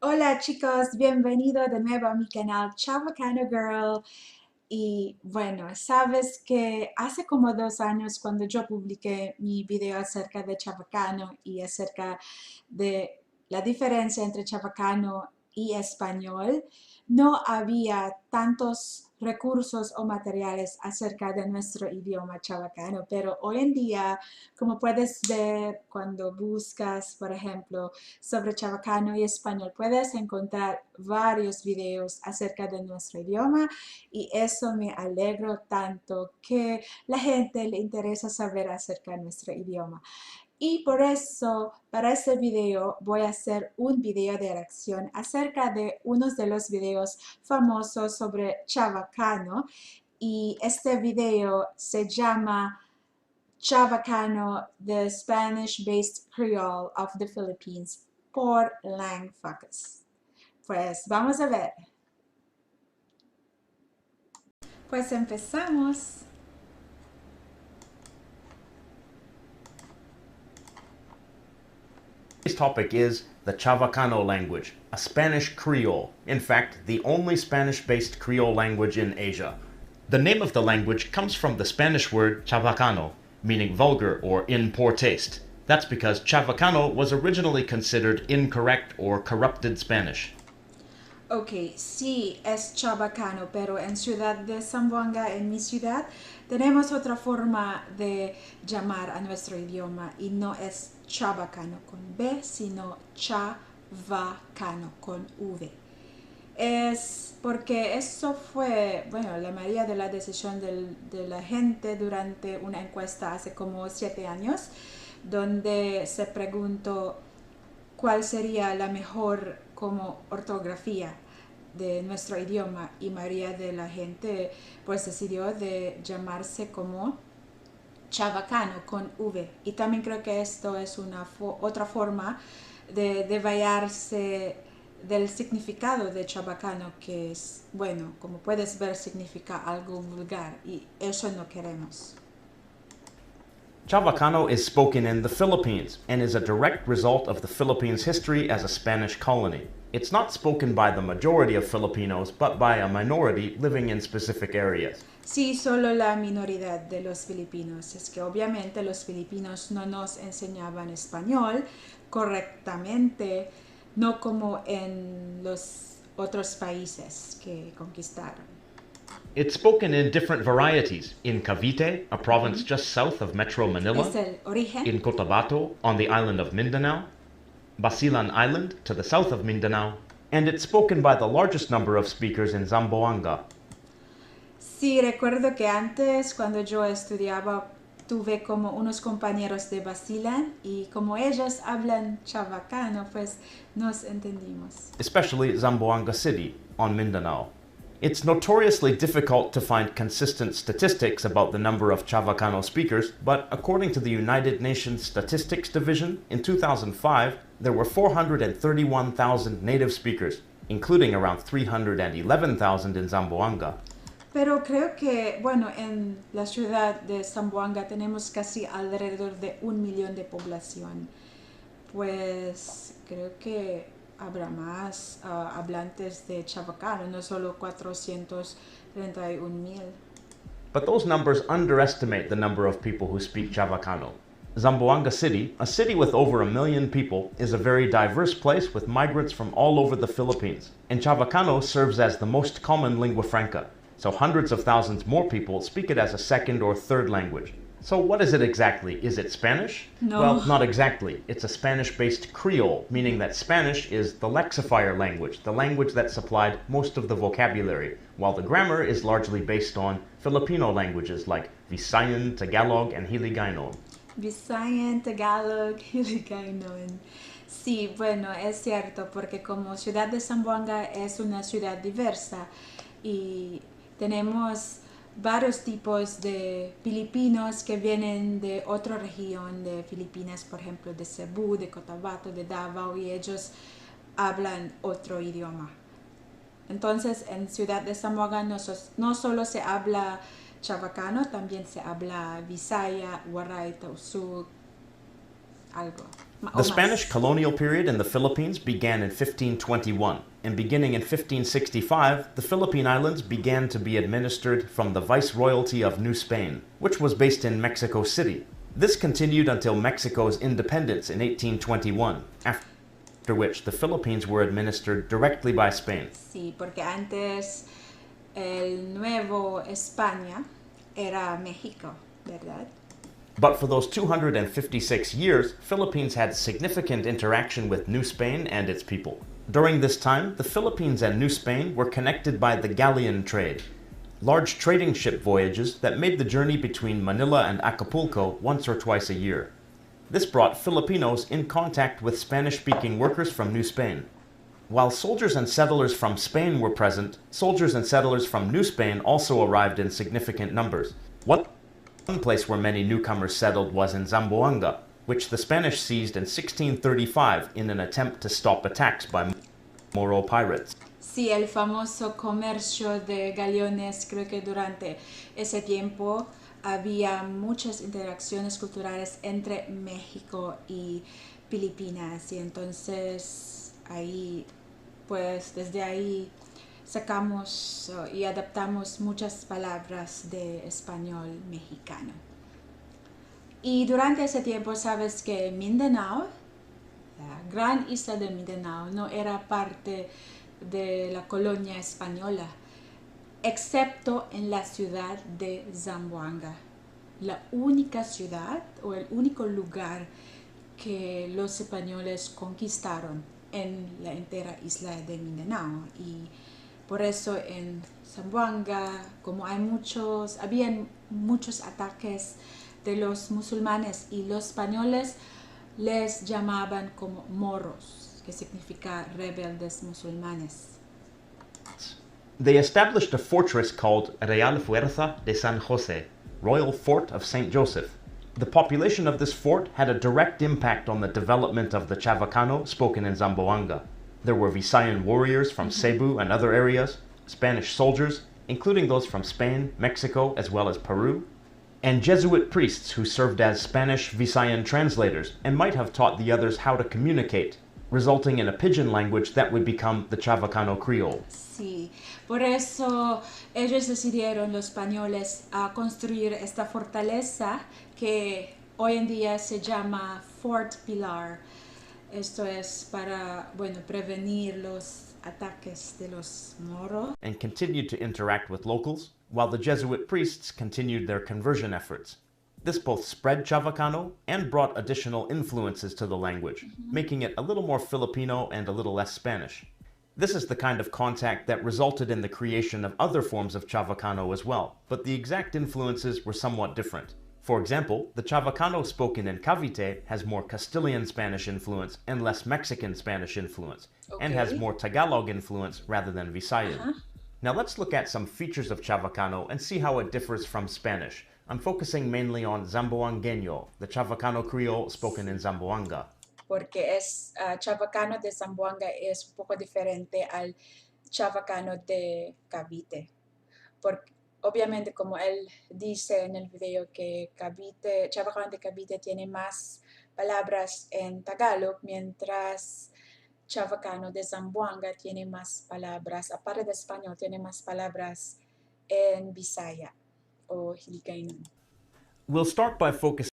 Hola chicos, bienvenido de nuevo a mi canal Chavacano Girl. Y bueno, sabes que hace como 2 años cuando yo publiqué mi video acerca de Chavacano y acerca de la diferencia entre Chavacano y español, no había tantos recursos o materiales acerca de nuestro idioma chabacano, pero hoy en día, como puedes ver cuando buscas, por ejemplo, sobre chabacano y español, puedes encontrar varios videos acerca de nuestro idioma y eso me alegro tanto que la gente le interesa saber acerca de nuestro idioma. Y por eso, para este video, voy a hacer un video de reacción acerca de unos de los videos famosos sobre Chavacano. Y este video se llama Chavacano, the Spanish-based Creole of the Philippines, por LangFocus. Pues vamos a ver. Pues empezamos. Today's topic is the Chavacano language, a Spanish Creole, in fact, the only Spanish-based Creole language in Asia. The name of the language comes from the Spanish word chavacano, meaning vulgar or in poor taste. That's because Chavacano was originally considered incorrect or corrupted Spanish. Ok, sí, es chabacano, pero en Ciudad de Zamboanga, en mi ciudad, tenemos otra forma de llamar a nuestro idioma y no es chabacano con B, sino chavacano con V. Es porque eso fue, bueno, la mayoría de la decisión de la gente durante una encuesta hace como 7 años, donde se preguntó cuál sería la mejor como ortografía de nuestro idioma y mayoría de la gente pues decidió de llamarse como chabacano con V y también creo que esto es una otra forma de vallarse del significado de chabacano que es bueno, como puedes ver significa algo vulgar y eso no queremos. Chavacano is spoken in the Philippines and is a direct result of the Philippines' history as a Spanish colony. It's not spoken by the majority of Filipinos, but by a minority living in specific areas. Sí, solo la minoría de los filipinos. Es que obviamente los filipinos no nos enseñaban español correctamente, no como en los otros países que conquistaron. It's spoken in different varieties in Cavite, a province just south of Metro Manila, Es el origen. in Cotabato, on the island of Mindanao, Basilan Island, to the south of Mindanao, and it's spoken by the largest number of speakers in Zamboanga. Sí, recuerdo que antes cuando yo estudiaba tuve como unos compañeros de Basilan y como ellos hablan chavacano, pues nos entendimos. Especially Zamboanga City on Mindanao. It's notoriously difficult to find consistent statistics about the number of Chavacano speakers, but according to the United Nations Statistics Division, in 2005, there were 431,000 native speakers, including around 311,000 in Zamboanga. Pero creo que, bueno, en la ciudad de Zamboanga tenemos casi alrededor de 1 millón de población. Pues creo que habrá más hablantes de chabacano, no solo 431,000. But those numbers underestimate the number of people who speak Chavacano. Zamboanga City, a city with over 1 million people, is a very diverse place with migrants from all over the Philippines, and Chavacano serves as the most common lingua franca, so hundreds of thousands more people speak it as a second or third language. So what is it exactly? Is it Spanish? No. Well, not exactly. It's a Spanish-based Creole, meaning that Spanish is the lexifier language, the language that supplied most of the vocabulary, while the grammar is largely based on Filipino languages like Visayan, Tagalog, and Hiligaynon. Visayan, Tagalog, Hiligaynon. Sí, bueno, es cierto, porque como ciudad de Zamboanga es una ciudad diversa y tenemos varios tipos de filipinos que vienen de otra región de Filipinas, por ejemplo, de Cebu, de Cotabato, de Davao, y ellos hablan otro idioma. Entonces, en Ciudad de Zamboanga no solo se habla chavacano, también se habla Visaya, Waray, Tausug, algo. The o Spanish más. colonial period in the Philippines began in 1521, and beginning in 1565, the Philippine Islands began to be administered from the Viceroyalty of New Spain, which was based in Mexico City. This continued until Mexico's independence in 1821, after which the Philippines were administered directly by Spain. Sí, porque antes el nuevo España era México, ¿verdad? But for those 256 years, Philippines had significant interaction with New Spain and its people. During this time, the Philippines and New Spain were connected by the galleon trade, large trading ship voyages that made the journey between Manila and Acapulco once or twice a year. This brought Filipinos in contact with Spanish-speaking workers from New Spain. While soldiers and settlers from Spain were present, soldiers and settlers from New Spain also arrived in significant numbers. One place where many newcomers settled was in Zamboanga, which the Spanish seized in 1635 in an attempt to stop attacks by Moro pirates. Sí, el famoso comercio de galeones, creo que durante ese tiempo había muchas interacciones culturales entre México y Filipinas y entonces ahí, pues desde ahí sacamos y adaptamos muchas palabras de español mexicano. Y durante ese tiempo sabes que Mindanao, la gran isla de Mindanao, no era parte de la colonia española, excepto en la ciudad de Zamboanga, la única ciudad o el único lugar que los españoles conquistaron en la entera isla de Mindanao. Y por eso en Zamboanga, como habían muchos ataques de los musulmanes y los españoles les llamaban como moros, que significa rebeldes musulmanes. They established a fortress called Real Fuerza de San Jose, Royal Fort of St. Joseph. The population of this fort had a direct impact on the development of the Chavacano spoken in Zamboanga. There were Visayan warriors from Cebu and other areas, Spanish soldiers, including those from Spain, Mexico, as well as Peru, and Jesuit priests who served as Spanish Visayan translators and might have taught the others how to communicate, resulting in a pidgin language that would become the Chavacano Creole. Sí, por eso ellos decidieron, los españoles, a construir esta fortaleza que hoy en día se llama Fort Pilar. Esto es para, bueno, prevenir los ataques de los moros. And continued to interact with locals, while the Jesuit priests continued their conversion efforts. This both spread Chavacano and brought additional influences to the language, making it a little more Filipino and a little less Spanish. This is the kind of contact that resulted in the creation of other forms of Chavacano as well, but the exact influences were somewhat different. For example, the Chavacano spoken in Cavite has more Castilian Spanish influence and less Mexican Spanish influence, and has more Tagalog influence rather than Visayan. Now let's look at some features of Chavacano and see how it differs from Spanish. I'm focusing mainly on Zamboangueño, the Chavacano Creole spoken in Zamboanga. Porque Chavacano de Zamboanga es un poco diferente al Chavacano de Cavite. Porque obviamente, como él dice en el video, que Chavacano de Cavite tiene más palabras en Tagalog, mientras Chavacano de Zamboanga tiene más palabras, aparte de español, tiene más palabras en Bisaya o Hiligaynon. We'll start by focusing